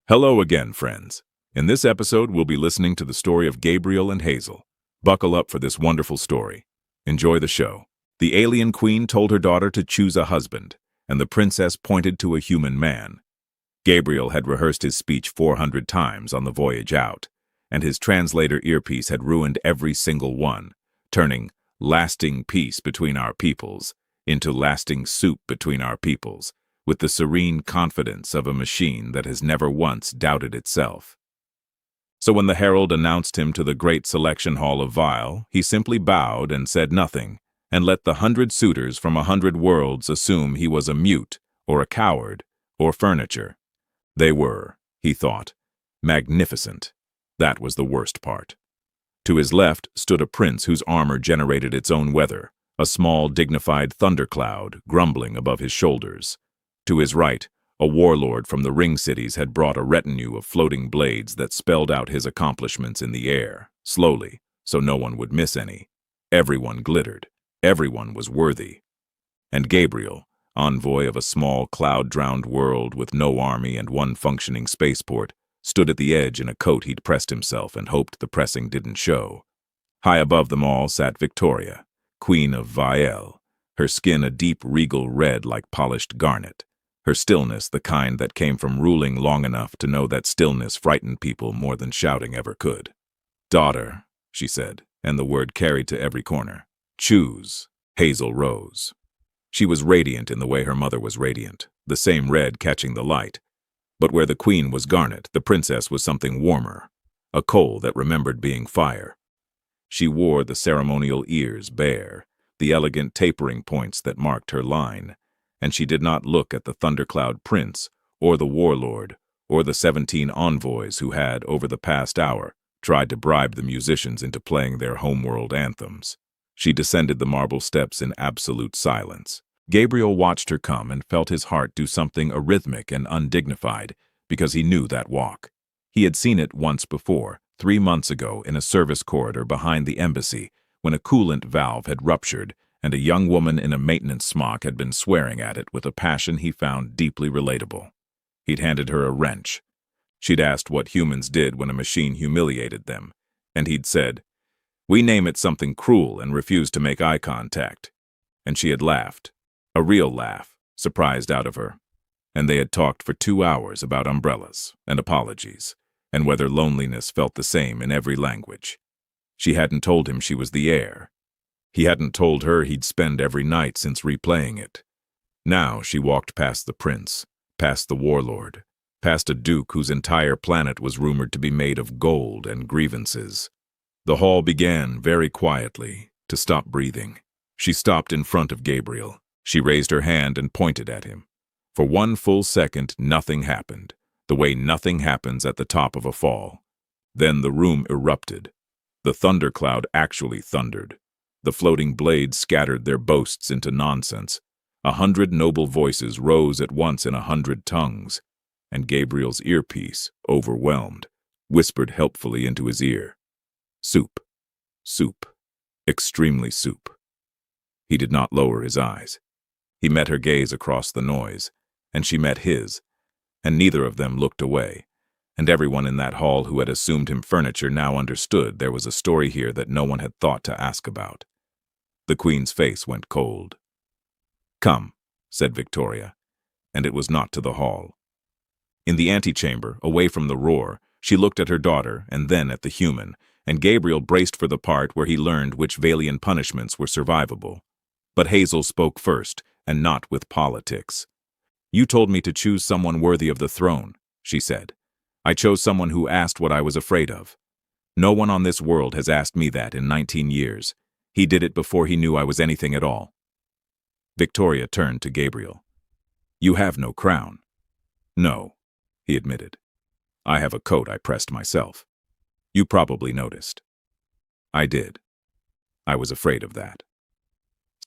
Hello again, friends. In this episode, we'll be listening to the story of Gabriel and Hazel. Buckle up for this wonderful story. Enjoy the show. The alien queen told her daughter to choose a husband, and the princess pointed to a human man. Gabriel had rehearsed his speech 400 times on the voyage out, and his translator earpiece had ruined every single one, turning lasting peace between our peoples into lasting soup between our peoples, with the serene confidence of a machine that has never once doubted itself. So when the herald announced him to the great selection hall of Vile, he simply bowed and said nothing, and let the 100 suitors from 100 worlds assume he was a mute, or a coward, or furniture. They were, he thought, magnificent. That was the worst part. To his left stood a prince whose armor generated its own weather, a small, dignified thundercloud grumbling above his shoulders. To his right, a warlord from the ring cities had brought a retinue of floating blades that spelled out his accomplishments in the air, slowly, so no one would miss any. Everyone glittered. Everyone was worthy. And Gabriel, envoy of a small, cloud-drowned world with no army and one functioning spaceport, stood at the edge in a coat he'd pressed himself and hoped the pressing didn't show. High above them all sat Victoria, queen of Vile, her skin a deep regal red like polished garnet. Her stillness the kind that came from ruling long enough to know that stillness frightened people more than shouting ever could. "Daughter," she said, and the word carried to every corner. "Choose." Hazel rose. She was radiant in the way her mother was radiant, the same red catching the light. But where the queen was garnet, the princess was something warmer, a coal that remembered being fire. She wore the ceremonial ears bare, the elegant tapering points that marked her line, and she did not look at the thundercloud prince, or the warlord, or the 17 envoys who had, over the past hour, tried to bribe the musicians into playing their homeworld anthems. She descended the marble steps in absolute silence. Gabriel watched her come and felt his heart do something arrhythmic and undignified, because he knew that walk. He had seen it once before, 3 months ago, in a service corridor behind the embassy, when a coolant valve had ruptured, and a young woman in a maintenance smock had been swearing at it with a passion he found deeply relatable. He'd handed her a wrench. She'd asked what humans did when a machine humiliated them, and he'd said, "We name it something cruel," and refused to make eye contact. And she had laughed, a real laugh, surprised out of her. And they had talked for 2 hours about umbrellas and apologies, and whether loneliness felt the same in every language. She hadn't told him she was the heir. He hadn't told her he'd spend every night since replaying it. Now she walked past the prince, past the warlord, past a duke whose entire planet was rumored to be made of gold and grievances. The hall began, very quietly, to stop breathing. She stopped in front of Gabriel. She raised her hand and pointed at him. For 1 full second, nothing happened, the way nothing happens at the top of a fall. Then the room erupted. The thundercloud actually thundered. The floating blades scattered their boasts into nonsense. 100 noble voices rose at once in 100 tongues, and Gabriel's earpiece, overwhelmed, whispered helpfully into his ear, "Soup, soup, extremely soup." He did not lower his eyes. He met her gaze across the noise, and she met his, and neither of them looked away, and everyone in that hall who had assumed him furniture now understood there was a story here that no one had thought to ask about. The queen's face went cold. "Come," said Victoria, and it was not to the hall. In the antechamber, away from the roar, she looked at her daughter and then at the human, and Gabriel braced for the part where he learned which Valian punishments were survivable. But Hazel spoke first, and not with politics. "You told me to choose someone worthy of the throne," she said. "I chose someone who asked what I was afraid of. No one on this world has asked me that in 19 years. He did it before he knew I was anything at all." Victoria turned to Gabriel. "You have no crown." "No," he admitted. "I have a coat I pressed myself. You probably noticed." "I did. I was afraid of that."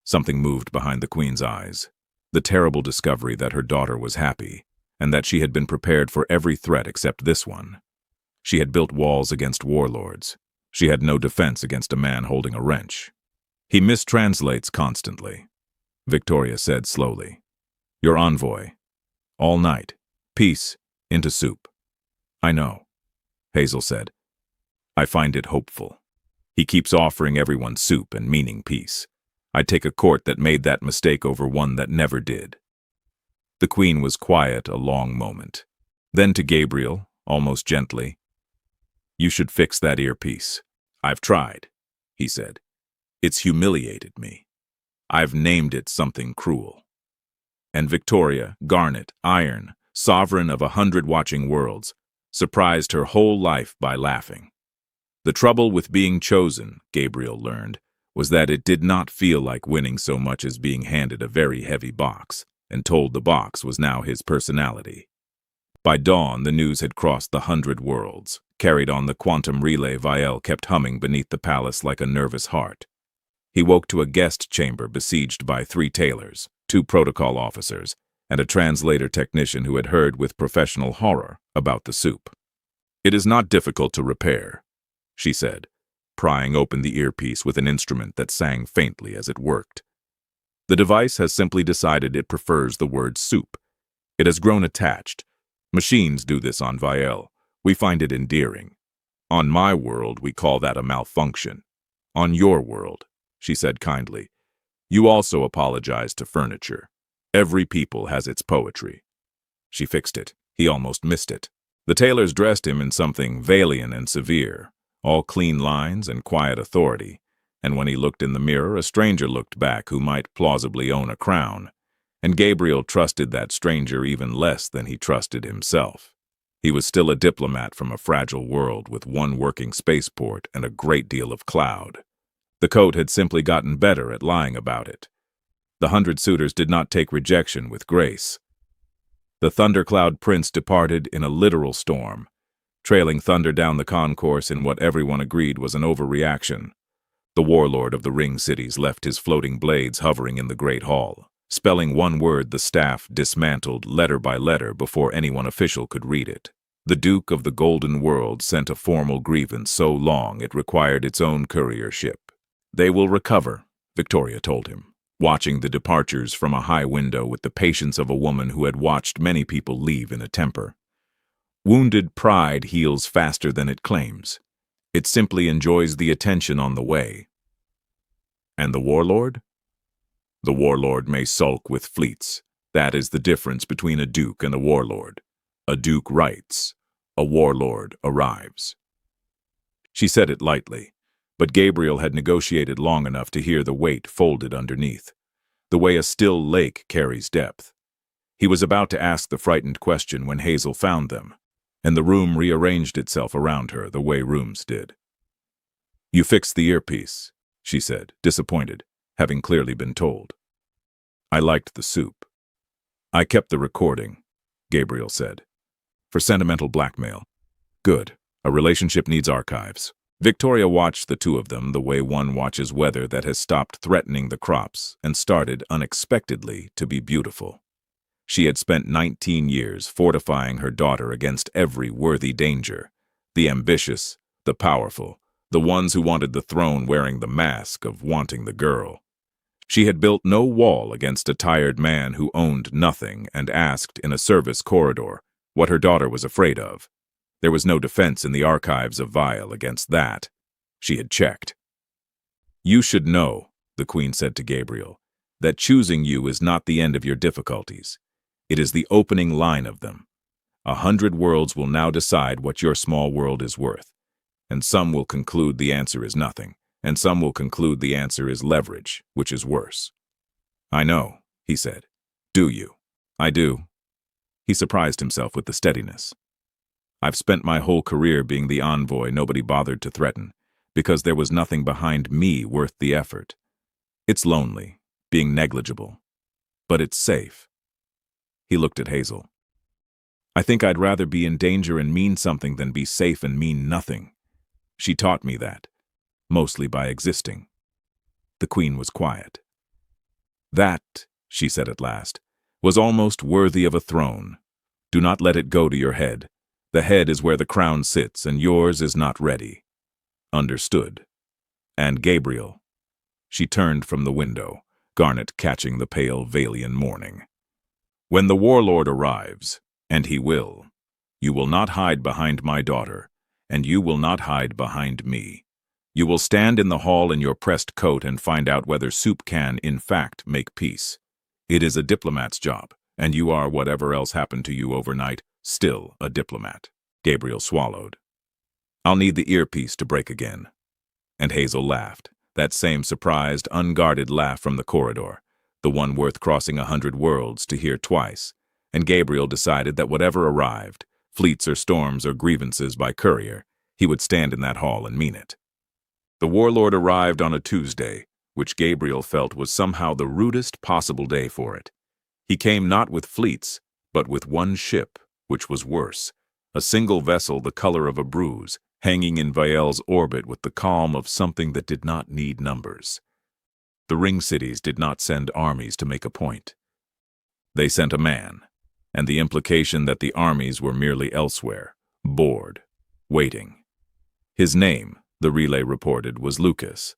Something moved behind the queen's eyes. The terrible discovery that her daughter was happy, and that she had been prepared for every threat except this one. She had built walls against warlords. She had no defense against a man holding a wrench. "He mistranslates constantly," Victoria said slowly. "Your envoy. All night. Peace into soup. I know, Hazel said. I find it hopeful. He keeps offering everyone soup and meaning peace. I'd take a court that made that mistake over one that never did. The Queen was quiet a long moment. Then to Gabriel, almost gently, You should fix that earpiece. I've tried, he said. It's humiliated me. I've named it something cruel. And Victoria, Garnet, Iron, sovereign of 100 watching worlds, surprised her whole life by laughing. The trouble with being chosen, Gabriel learned, was that it did not feel like winning so much as being handed a very heavy box, and told the box was now his personality. By dawn, the news had crossed the 100 worlds. Carried on the quantum relay, Vielle kept humming beneath the palace like a nervous heart. He woke to a guest chamber besieged by 3 tailors, 2 protocol officers, and a translator technician who had heard with professional horror about the soup. It is not difficult to repair, she said, prying open the earpiece with an instrument that sang faintly as it worked. The device has simply decided it prefers the word soup. It has grown attached. Machines do this on Vielle. We find it endearing. On my world, we call that a malfunction. On your world, she said kindly, you also apologize to furniture. Every people has its poetry. She fixed it. He almost missed it. The tailors dressed him in something Valian and severe, all clean lines and quiet authority, and when he looked in the mirror, a stranger looked back who might plausibly own a crown, and Gabriel trusted that stranger even less than he trusted himself. He was still a diplomat from a fragile world with 1 working spaceport and a great deal of cloud. The coat had simply gotten better at lying about it. The 100 suitors did not take rejection with grace. The thundercloud prince departed in a literal storm, trailing thunder down the concourse in what everyone agreed was an overreaction. The warlord of the ring cities left his floating blades hovering in the great hall, spelling 1 word the staff dismantled letter by letter before anyone official could read it. The Duke of the Golden World sent a formal grievance so long it required its own courier ship. They will recover, Victoria told him, watching the departures from a high window with the patience of a woman who had watched many people leave in a temper. Wounded pride heals faster than it claims. It simply enjoys the attention on the way. And the warlord? The warlord may sulk with fleets. That is the difference between a duke and a warlord. A duke writes. A warlord arrives. She said it lightly, but Gabriel had negotiated long enough to hear the weight folded underneath, the way a still lake carries depth. He was about to ask the frightened question when Hazel found them, and the room rearranged itself around her the way rooms did. You fixed the earpiece, she said, disappointed, having clearly been told. I liked the soup. I kept the recording, Gabriel said. For sentimental blackmail. Good. A relationship needs archives. Victoria watched the 2 of them the way one watches weather that has stopped threatening the crops and started unexpectedly to be beautiful. She had spent 19 years fortifying her daughter against every worthy danger, the ambitious, the powerful, the ones who wanted the throne wearing the mask of wanting the girl. She had built no wall against a tired man who owned nothing and asked in a service corridor what her daughter was afraid of. There was no defense in the archives of Vielle against that. She had checked. You should know, the Queen said to Gabriel, that choosing you is not the end of your difficulties. It is the opening line of them. 100 worlds will now decide what your small world is worth, and some will conclude the answer is nothing, and some will conclude the answer is leverage, which is worse. I know, he said. Do you? I do. He surprised himself with the steadiness. I've spent my whole career being the envoy nobody bothered to threaten, because there was nothing behind me worth the effort. It's lonely, being negligible, but it's safe. He looked at Hazel. I think I'd rather be in danger and mean something than be safe and mean nothing. She taught me that, mostly by existing. The Queen was quiet. That, she said at last, was almost worthy of a throne. Do not let it go to your head. The head is where the crown sits, and yours is not ready. Understood. And Gabriel. She turned from the window, Garnet catching the pale Valian morning. When the warlord arrives, and he will, You will not hide behind my daughter, and you will not hide behind me. You will stand in the hall in your pressed coat and find out whether soup can, in fact, make peace. It is a diplomat's job, and you are, whatever else happened to you overnight, still a diplomat. Gabriel swallowed. I'll need the earpiece to break again. And Hazel laughed, that same surprised, unguarded laugh from the corridor, the one worth crossing 100 worlds to hear twice, and Gabriel decided that whatever arrived, fleets or storms or grievances by courier, he would stand in that hall and mean it. The warlord arrived on a Tuesday, which Gabriel felt was somehow the rudest possible day for it. He came not with fleets, but with one ship, which was worse, a single vessel the color of a bruise, hanging in Vael's orbit with the calm of something that did not need numbers. The ring cities did not send armies to make a point. They sent a man, and the implication that the armies were merely elsewhere, bored, waiting. His name, the relay reported, was Lucas,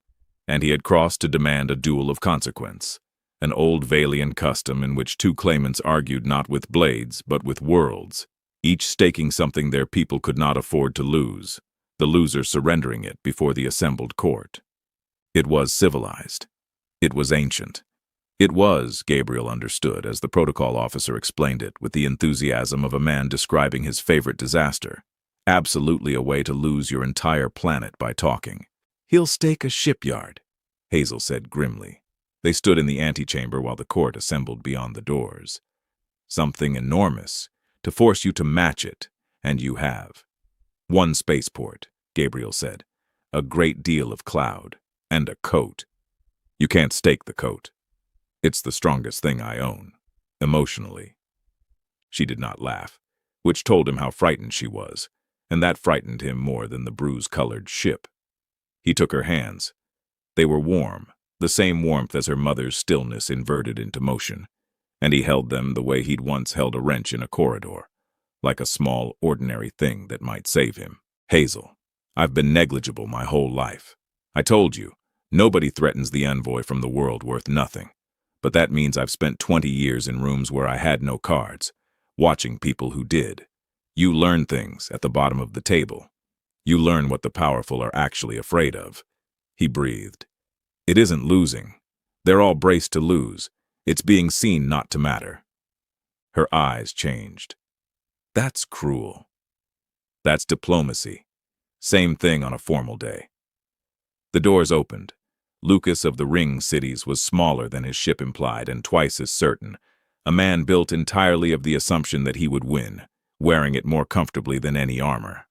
and he had crossed to demand a duel of consequence, an old Vaelian custom in which two claimants argued not with blades but with worlds, each staking something their people could not afford to lose, the loser surrendering it before the assembled court. It was civilized. It was ancient. It was, Gabriel understood, as the protocol officer explained it with the enthusiasm of a man describing his favorite disaster, absolutely a way to lose your entire planet by talking. He'll stake a shipyard, Hazel said grimly. They stood in the antechamber while the court assembled beyond the doors. Something enormous, to force you to match it, and you have. One spaceport, Gabriel said, a great deal of cloud, and a coat. You can't stake the coat. It's the strongest thing I own, emotionally. She did not laugh, which told him how frightened she was, and that frightened him more than the bruise-colored ship. He took her hands. They were warm, the same warmth as her mother's stillness inverted into motion, and he held them the way he'd once held a wrench in a corridor, like a small, ordinary thing that might save him. Hazel, I've been negligible my whole life. I told you, nobody threatens the envoy from the world worth nothing. But that means I've spent 20 years in rooms where I had no cards, watching people who did. You learn things at the bottom of the table. You learn what the powerful are actually afraid of. He breathed. It isn't losing. They're all braced to lose. It's being seen not to matter. Her eyes changed. That's cruel. That's diplomacy. Same thing on a formal day. The doors opened. Lucas of the ring cities was smaller than his ship implied and twice as certain, a man built entirely of the assumption that he would win, wearing it more comfortably than any armor.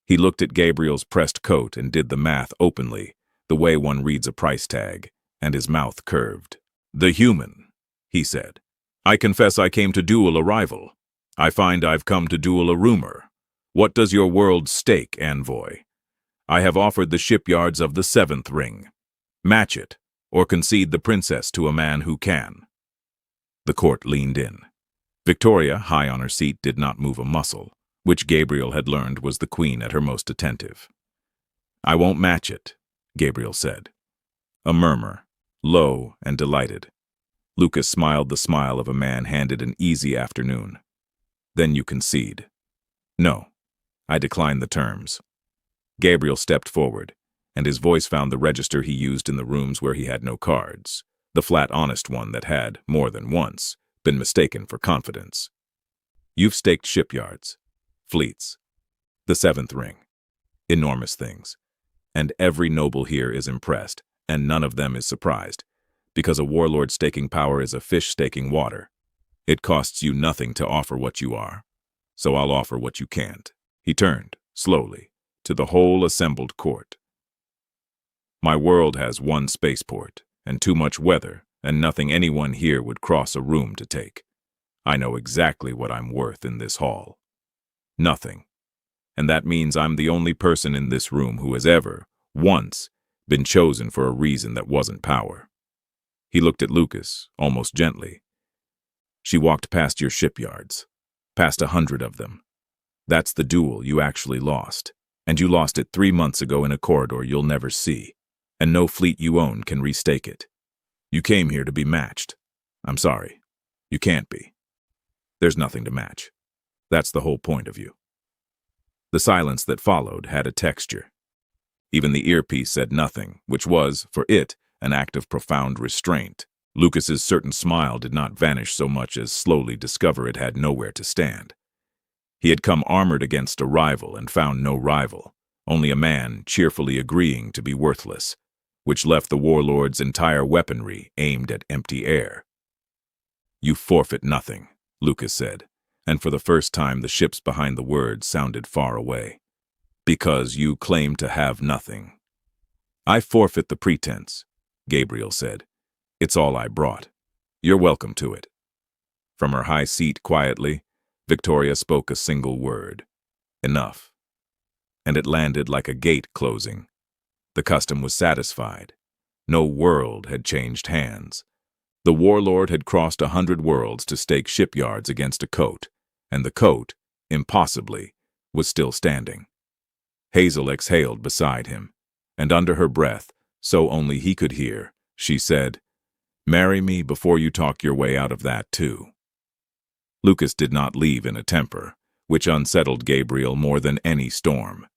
He looked at Gabriel's pressed coat and did the math openly, the way one reads a price tag, and his mouth curved. The human, he said. I confess I came to duel a rival. I find I've come to duel a rumor. What does your world stake, envoy? I have offered the shipyards of the 7th ring. Match it, or concede the princess to a man who can. The court leaned in. Victoria, high on her seat, did not move a muscle, which Gabriel had learned was the queen at her most attentive. I won't match it, Gabriel said. A murmur, low and delighted. Lucas smiled the smile of a man handed an easy afternoon. Then you concede. No, I decline the terms. Gabriel stepped forward, and his voice found the register he used in the rooms where he had no cards, the flat, honest one that had, more than once, been mistaken for confidence. You've staked shipyards, fleets, the 7th ring, enormous things, and every noble here is impressed, and none of them is surprised, because a warlord staking power is a fish staking water. It costs you nothing to offer what you are, so I'll offer what you can't. He turned, slowly, to the whole assembled court. My world has one spaceport, and too much weather, and nothing anyone here would cross a room to take. I know exactly what I'm worth in this hall. Nothing. And that means I'm the only person in this room who has ever, once, been chosen for a reason that wasn't power. He looked at Lucas, almost gently. She walked past your shipyards, past 100 of them. That's the duel you actually lost, and you lost it 3 months ago in a corridor you'll never see. And no fleet you own can restake it. You came here to be matched. I'm sorry. You can't be. There's nothing to match. That's the whole point of you. The silence that followed had a texture. Even the earpiece said nothing, which was, for it, an act of profound restraint. Lucas's certain smile did not vanish so much as slowly discover it had nowhere to stand. He had come armored against a rival and found no rival, only a man cheerfully agreeing to be worthless, which left the warlord's entire weaponry aimed at empty air. "You forfeit nothing," Lucas said, and for the first time the ships behind the words sounded far away. "Because you claim to have nothing." "I forfeit the pretense," Gabriel said. "It's all I brought. You're welcome to it." From her high seat quietly, Victoria spoke a single word. "Enough." And it landed like a gate closing. The custom was satisfied. No world had changed hands. The warlord had crossed 100 worlds to stake shipyards against a coat, and the coat, impossibly, was still standing. Hazel exhaled beside him, and under her breath, so only he could hear, she said, "Marry me before you talk your way out of that too." Lucas did not leave in a temper, which unsettled Gabriel more than any storm.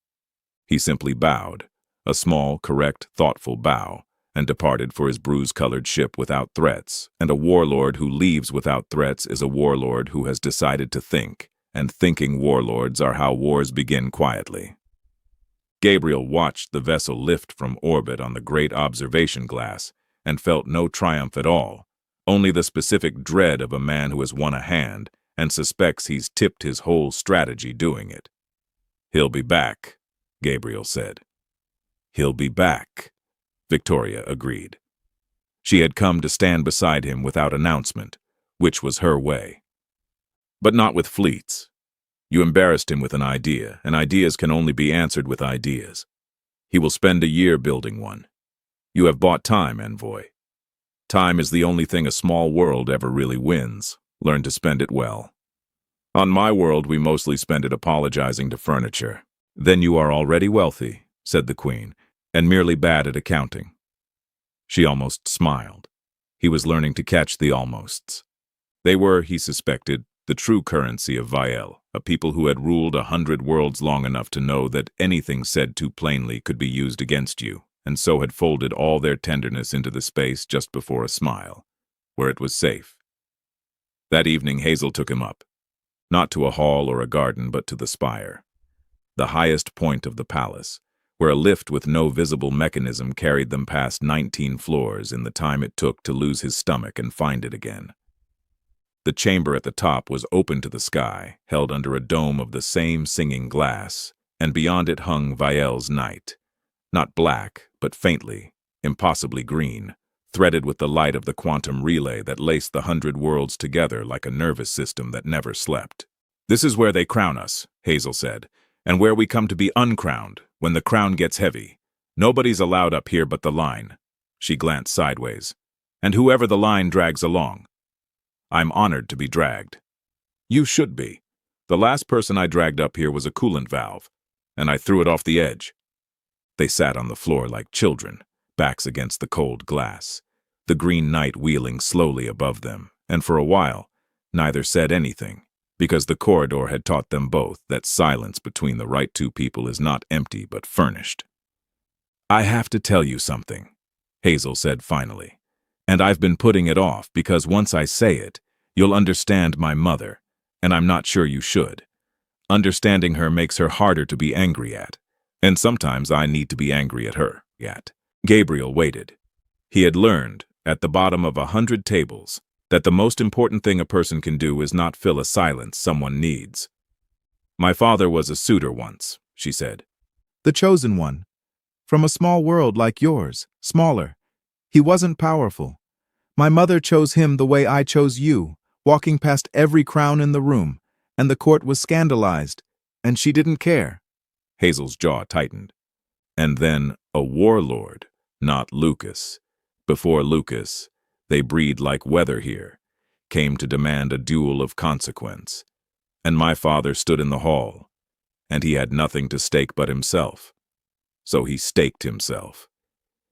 He simply bowed, a small, correct, thoughtful bow, and departed for his bruise-colored ship without threats, and a warlord who leaves without threats is a warlord who has decided to think, and thinking warlords are how wars begin quietly. Gabriel watched the vessel lift from orbit on the great observation glass, and felt no triumph at all, only the specific dread of a man who has won a hand and suspects he's tipped his whole strategy doing it. "He'll be back," Gabriel said. "He'll be back," Victoria agreed. She had come to stand beside him without announcement, which was her way. But not with fleets. You embarrassed him with an idea, and ideas can only be answered with ideas. He will spend a year building one. You have bought time, envoy. Time is the only thing a small world ever really wins. Learn to spend it well. On my world, we mostly spend it apologizing to furniture. "Then you are already wealthy," said the queen, "and merely bad at accounting." She almost smiled. He was learning to catch the almosts. They were, he suspected, the true currency of Viel, a people who had ruled 100 worlds long enough to know that anything said too plainly could be used against you, and so had folded all their tenderness into the space just before a smile, where it was safe. That evening Hazel took him up, not to a hall or a garden, but to the spire, the highest point of the palace, where a lift with no visible mechanism carried them past 19 floors in the time it took to lose his stomach and find it again. The chamber at the top was open to the sky, held under a dome of the same singing glass, and beyond it hung Viel's night, not black, but faintly, impossibly green, threaded with the light of the quantum relay that laced the 100 worlds together like a nervous system that never slept. "This is where they crown us," Hazel said, "and where we come to be uncrowned, when the crown gets heavy. Nobody's allowed up here but the line." She glanced sideways. "And whoever the line drags along. I'm honored to be dragged." "You should be. The last person I dragged up here was a coolant valve, and I threw it off the edge." They sat on the floor like children, backs against the cold glass, the green night wheeling slowly above them, and for a while, neither said anything, because the corridor had taught them both that silence between the right two people is not empty but furnished. "I have to tell you something," Hazel said finally, "and I've been putting it off because once I say it, you'll understand my mother, and I'm not sure you should. Understanding her makes her harder to be angry at, and sometimes I need to be angry at her, at." Gabriel waited. He had learned, at the bottom of 100 tables, that the most important thing a person can do is not fill a silence someone needs. "My father was a suitor once," she said. "The chosen one. From a small world like yours, smaller. He wasn't powerful. My mother chose him the way I chose you, walking past every crown in the room, and the court was scandalized, and she didn't care." Hazel's jaw tightened. "And then a warlord, not Lucas. Before Lucas, they breed like weather here, came to demand a duel of consequence. And my father stood in the hall, and he had nothing to stake but himself. So he staked himself.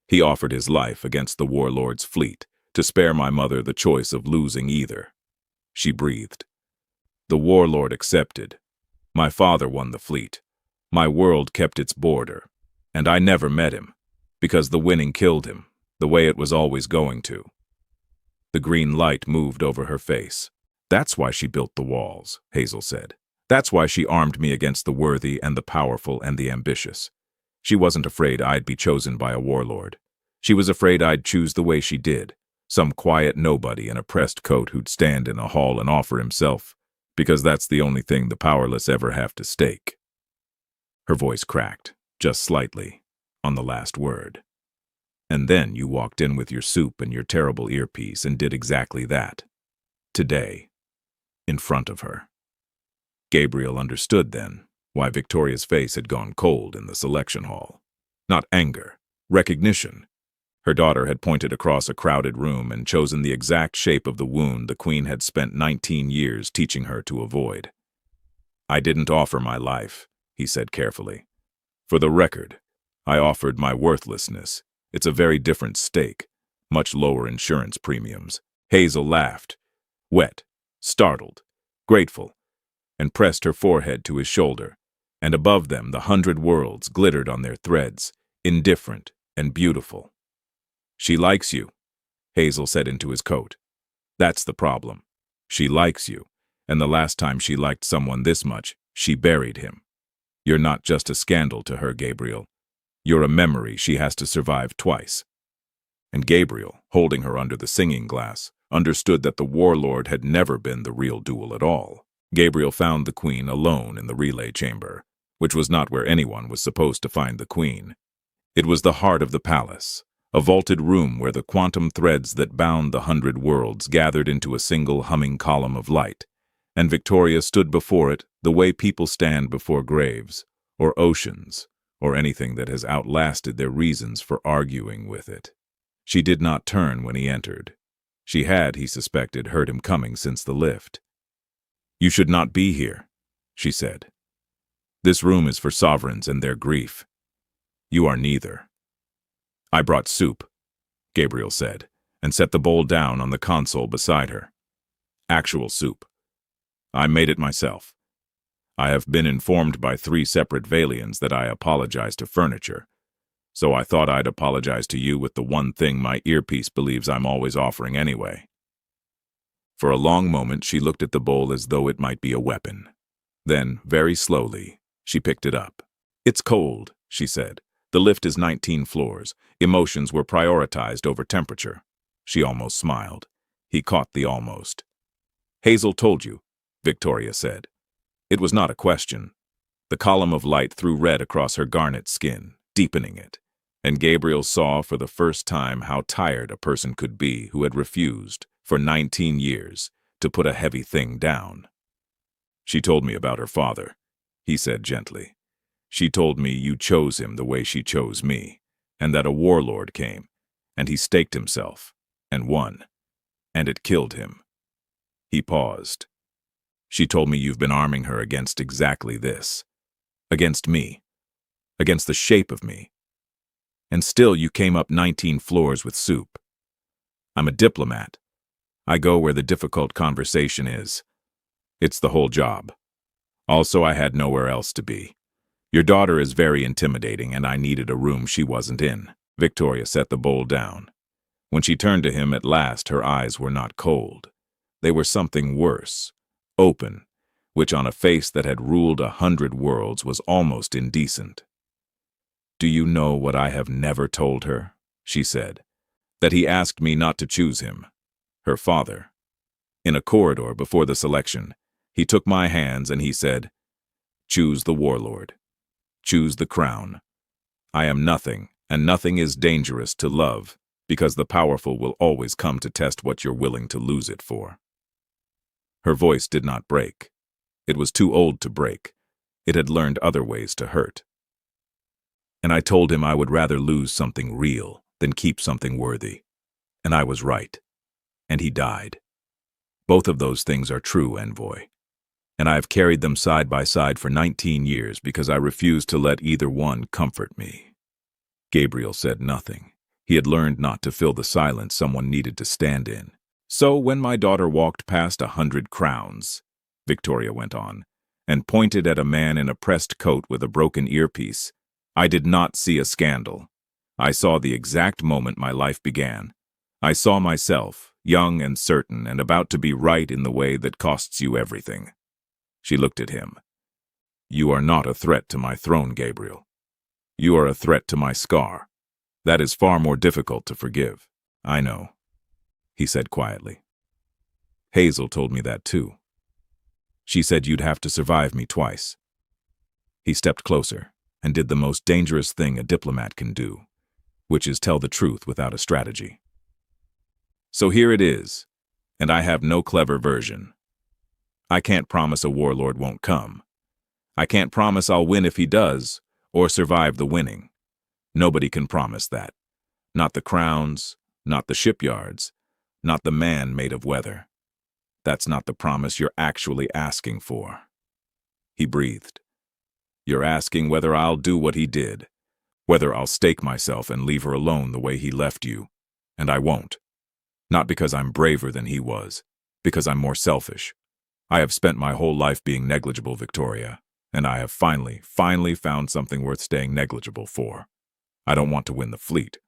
He offered his life against the warlord's fleet to spare my mother the choice of losing either." She breathed. "The warlord accepted. My father won the fleet. My world kept its border, and I never met him, because the winning killed him, the way it was always going to. The green light moved over her face. That's why she built the walls, Hazel said. That's why she armed me against the worthy and the powerful and the ambitious. She wasn't afraid I'd be chosen by a warlord. She was afraid I'd choose the way she did, some quiet nobody in a pressed coat who'd stand in a hall and offer himself, because that's the only thing the powerless ever have to stake. Her voice cracked, just slightly, on the last word. And then you walked in with your soup and your terrible earpiece and did exactly that. Today, in front of her. Gabriel understood then why Victoria's face had gone cold in the selection hall. Not anger, recognition. Her daughter had pointed across a crowded room and chosen the exact shape of the wound the queen had spent 19 years teaching her to avoid. I didn't offer my life, he said carefully. For the record, I offered my worthlessness. It's a very different stake, much lower insurance premiums. Hazel laughed, wet, startled, grateful, and pressed her forehead to his shoulder, and above them the 100 worlds glittered on their threads, indifferent and beautiful. She likes you, Hazel said into his coat. That's the problem. She likes you, and the last time she liked someone this much, she buried him. You're not just a scandal to her, Gabriel. You're a memory she has to survive twice. And Gabriel, holding her under the singing glass, understood that the warlord had never been the real duel at all. Gabriel found the queen alone in the relay chamber, which was not where anyone was supposed to find the queen. It was the heart of the palace, a vaulted room where the quantum threads that bound the 100 worlds gathered into a single humming column of light, and Victoria stood before it the way people stand before graves, or oceans, or anything that has outlasted their reasons for arguing with it. She did not turn when he entered. She had, he suspected, heard him coming since the lift. You should not be here, she said. This room is for sovereigns and their grief. You are neither. I brought soup, Gabriel said, and set the bowl down on the console beside her. Actual soup. I made it myself. I have been informed by 3 separate Valians that I apologize to furniture, so I thought I'd apologize to you with the one thing my earpiece believes I'm always offering anyway. For a long moment she looked at the bowl as though it might be a weapon. Then, very slowly, she picked it up. It's cold, she said. The lift is 19 floors. Emotions were prioritized over temperature. She almost smiled. He caught the almost. Hazel told you, Victoria said. It was not a question. The column of light threw red across her garnet skin, deepening it, and Gabriel saw for the first time how tired a person could be who had refused, for 19 years, to put a heavy thing down. She told me about her father, he said gently. She told me you chose him the way she chose me, and that a warlord came, and he staked himself, and won, and it killed him. He paused. She told me you've been arming her against exactly this. Against me. Against the shape of me. And still you came up 19 floors with soup. I'm a diplomat. I go where the difficult conversation is. It's the whole job. Also, I had nowhere else to be. Your daughter is very intimidating, and I needed a room she wasn't in. Victoria set the bowl down. When she turned to him at last, her eyes were not cold. They were something worse. Open, which on a face that had ruled 100 worlds was almost indecent. Do you know what I have never told her? She said. That he asked me not to choose him. Her father. In a corridor before the selection, he took my hands and he said, choose the warlord. Choose the crown. I am nothing, and nothing is dangerous to love, because the powerful will always come to test what you're willing to lose it for. Her voice did not break. It was too old to break. It had learned other ways to hurt. And I told him I would rather lose something real than keep something worthy. And I was right. And he died. Both of those things are true, envoy. And I have carried them side by side for 19 years because I refused to let either one comfort me. Gabriel said nothing. He had learned not to fill the silence someone needed to stand in. So when my daughter walked past 100 crowns, Victoria went on, and pointed at a man in a pressed coat with a broken earpiece. I did not see a scandal. I saw the exact moment my life began. I saw myself, young and certain and about to be right in the way that costs you everything. She looked at him. You are not a threat to my throne, Gabriel. You are a threat to my scar. That is far more difficult to forgive. I know, he said quietly. Hazel told me that too. She said you'd have to survive me twice. He stepped closer and did the most dangerous thing a diplomat can do, which is tell the truth without a strategy. So here it is, and I have no clever version. I can't promise a warlord won't come. I can't promise I'll win if he does, or survive the winning. Nobody can promise that. Not the crowns, not the shipyards, not the man made of weather. That's not the promise you're actually asking for. He breathed. You're asking whether I'll do what he did, whether I'll stake myself and leave her alone the way he left you, and I won't. Not because I'm braver than he was, because I'm more selfish. I have spent my whole life being negligible, Victoria, and I have finally found something worth staying negligible for. I don't want to win the fleet.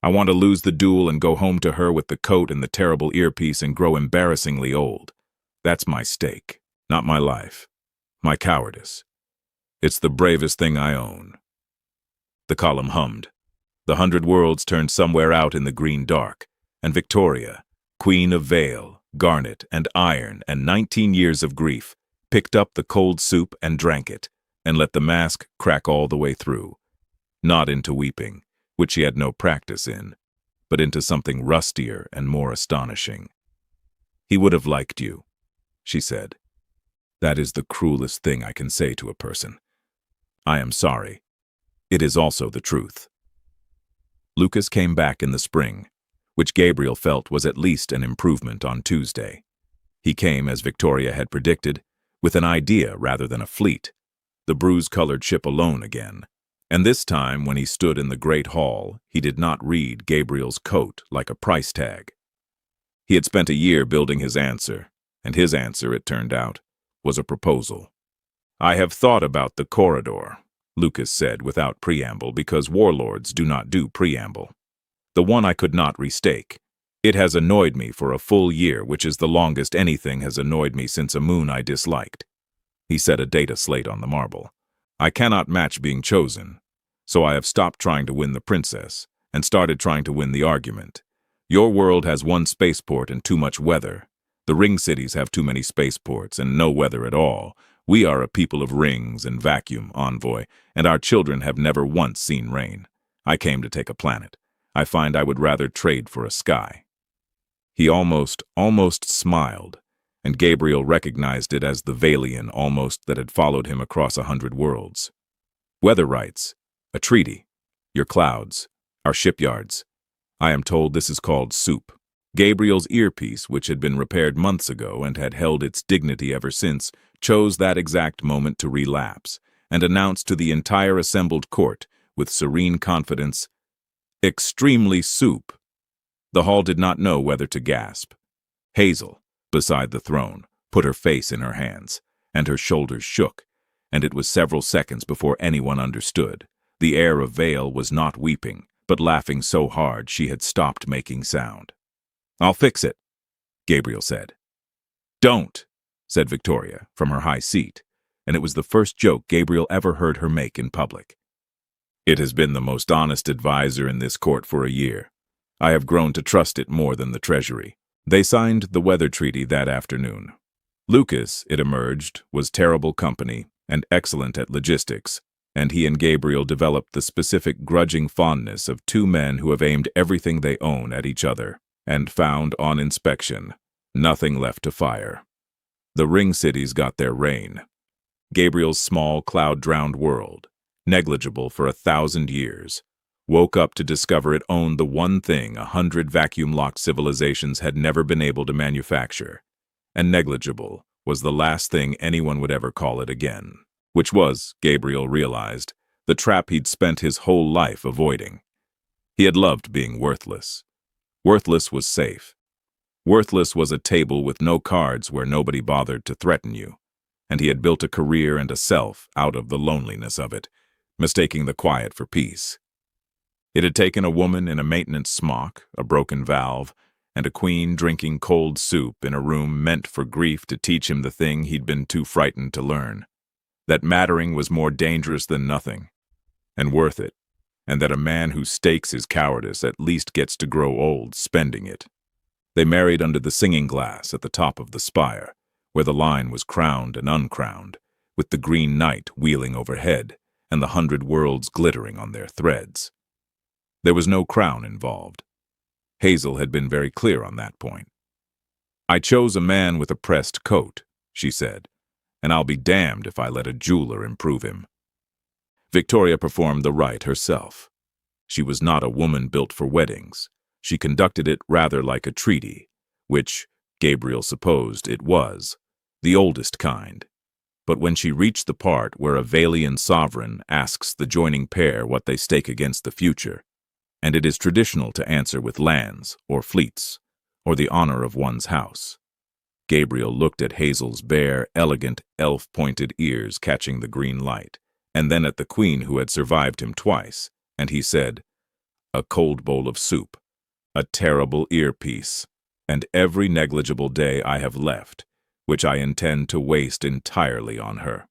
I want to lose the duel and go home to her with the coat and the terrible earpiece and grow embarrassingly old. That's my stake, not my life, my cowardice. It's the bravest thing I own. The column hummed. The 100 worlds turned somewhere out in the green dark, and Victoria, queen of Vale, garnet, and iron, and 19 years of grief, picked up the cold soup and drank it, and let the mask crack all the way through. Not into weeping, which she had no practice in, but into something rustier and more astonishing. He would have liked you, she said. That is the cruelest thing I can say to a person. I am sorry. It is also the truth. Lucas came back in the spring, which Gabriel felt was at least an improvement on Tuesday. He came, as Victoria had predicted, with an idea rather than a fleet, the bruise-colored ship alone again. And this time, when he stood in the great hall, he did not read Gabriel's coat like a price tag. He had spent a year building his answer, and his answer, it turned out, was a proposal. I have thought about the corridor, Lucas said without preamble, because warlords do not do preamble. The one I could not restake. It has annoyed me for a full year, which is the longest anything has annoyed me since a moon I disliked. He set a data slate on the marble. I cannot match being chosen, so I have stopped trying to win the princess and started trying to win the argument. Your world has one spaceport and too much weather. The ring cities have too many spaceports and no weather at all. We are a people of rings and vacuum, envoy, and our children have never once seen rain. I came to take a planet. I find I would rather trade for a sky. He almost smiled, and Gabriel recognized it as the Valian almost that had followed him across 100 worlds. Weather rights, a treaty, your clouds, our shipyards. I am told this is called soup. Gabriel's earpiece, which had been repaired months ago and had held its dignity ever since, chose that exact moment to relapse and announced to the entire assembled court, with serene confidence, "Extremely soup." The hall did not know whether to gasp. Hazel, beside the throne, put her face in her hands, and her shoulders shook, and it was several seconds before anyone understood. The heir of Vale was not weeping, but laughing so hard she had stopped making sound. "I'll fix it," Gabriel said. "Don't," said Victoria from her high seat, and it was the first joke Gabriel ever heard her make in public. "It has been the most honest advisor in this court for a year. I have grown to trust it more than the Treasury." They signed the weather treaty that afternoon. Lucas, it emerged, was terrible company and excellent at logistics, and he and Gabriel developed the specific grudging fondness of two men who have aimed everything they own at each other, and found, on inspection, nothing left to fire. The ring cities got their rain. Gabriel's small, cloud-drowned world, negligible for 1,000 years, woke up to discover it owned the one thing 100 vacuum-locked civilizations had never been able to manufacture, and negligible was the last thing anyone would ever call it again, which was, Gabriel realized, the trap he'd spent his whole life avoiding. He had loved being worthless. Worthless was safe. Worthless was a table with no cards where nobody bothered to threaten you, and he had built a career and a self out of the loneliness of it, mistaking the quiet for peace. It had taken a woman in a maintenance smock, a broken valve, and a queen drinking cold soup in a room meant for grief to teach him the thing he'd been too frightened to learn: that mattering was more dangerous than nothing, and worth it, and that a man who stakes his cowardice at least gets to grow old spending it. They married under the singing glass at the top of the spire, where the line was crowned and uncrowned, with the green night wheeling overhead and the 100 worlds glittering on their threads. There was no crown involved. Hazel had been very clear on that point. "I chose a man with a pressed coat," she said, "and I'll be damned if I let a jeweler improve him." Victoria performed the rite herself. She was not a woman built for weddings. She conducted it rather like a treaty, which, Gabriel supposed it was, the oldest kind. But when she reached the part where a Valian sovereign asks the joining pair what they stake against the future, and it is traditional to answer with lands or fleets or the honor of one's house, Gabriel looked at Hazel's bare, elegant, elf-pointed ears catching the green light, and then at the queen who had survived him twice, and he said, "A cold bowl of soup, a terrible earpiece, and every negligible day I have left, which I intend to waste entirely on her."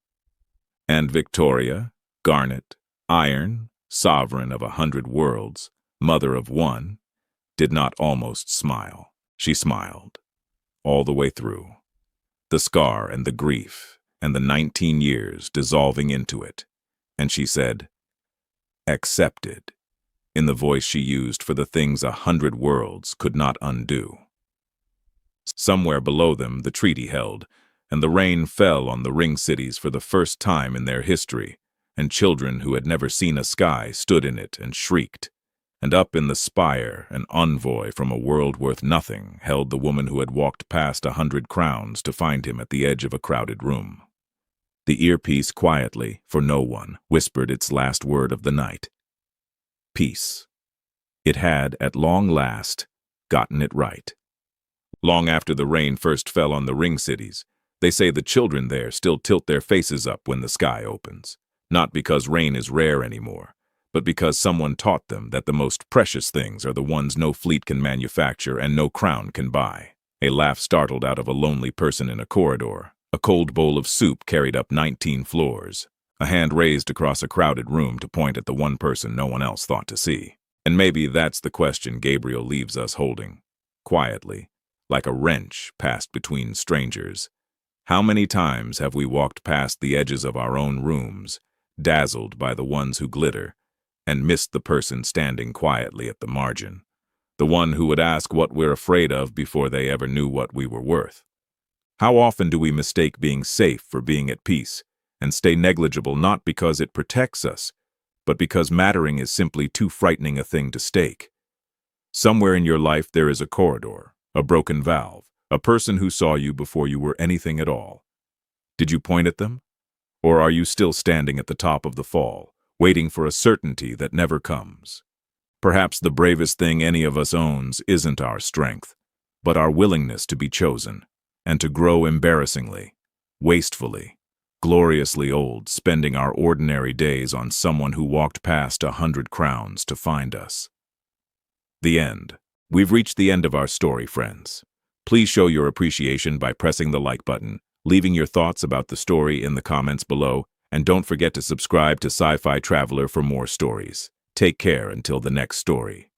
And Victoria, garnet, iron, sovereign of 100 worlds, mother of one, did not almost smile. She smiled. All the way through. The scar and the grief and the 19 years dissolving into it. And she said, "Accepted," in the voice she used for the things 100 worlds could not undo. Somewhere below them the treaty held, and the rain fell on the ring cities for the first time in their history, and children who had never seen a sky stood in it and shrieked. And up in the spire, an envoy from a world worth nothing held the woman who had walked past 100 crowns to find him at the edge of a crowded room. The earpiece quietly, for no one, whispered its last word of the night. Peace. It had, at long last, gotten it right. Long after the rain first fell on the ring cities, they say the children there still tilt their faces up when the sky opens, not because rain is rare anymore, but because someone taught them that the most precious things are the ones no fleet can manufacture and no crown can buy. A laugh startled out of a lonely person in a corridor. A cold bowl of soup carried up 19 floors. A hand raised across a crowded room to point at the one person no one else thought to see. And maybe that's the question Gabriel leaves us holding. Quietly, like a wrench passed between strangers. How many times have we walked past the edges of our own rooms, dazzled by the ones who glitter, and missed the person standing quietly at the margin, the one who would ask what we're afraid of before they ever knew what we were worth? How often do we mistake being safe for being at peace, and stay negligible not because it protects us, but because mattering is simply too frightening a thing to stake? Somewhere in your life there is a corridor, a broken valve, a person who saw you before you were anything at all. Did you point at them? Or are you still standing at the top of the fall, waiting for a certainty that never comes? Perhaps the bravest thing any of us owns isn't our strength, but our willingness to be chosen, and to grow embarrassingly, wastefully, gloriously old, spending our ordinary days on someone who walked past 100 crowns to find us. The end. We've reached the end of our story, friends. Please show your appreciation by pressing the like button, leaving your thoughts about the story in the comments below, and don't forget to subscribe to Sci-Fi Traveler for more stories. Take care until the next story.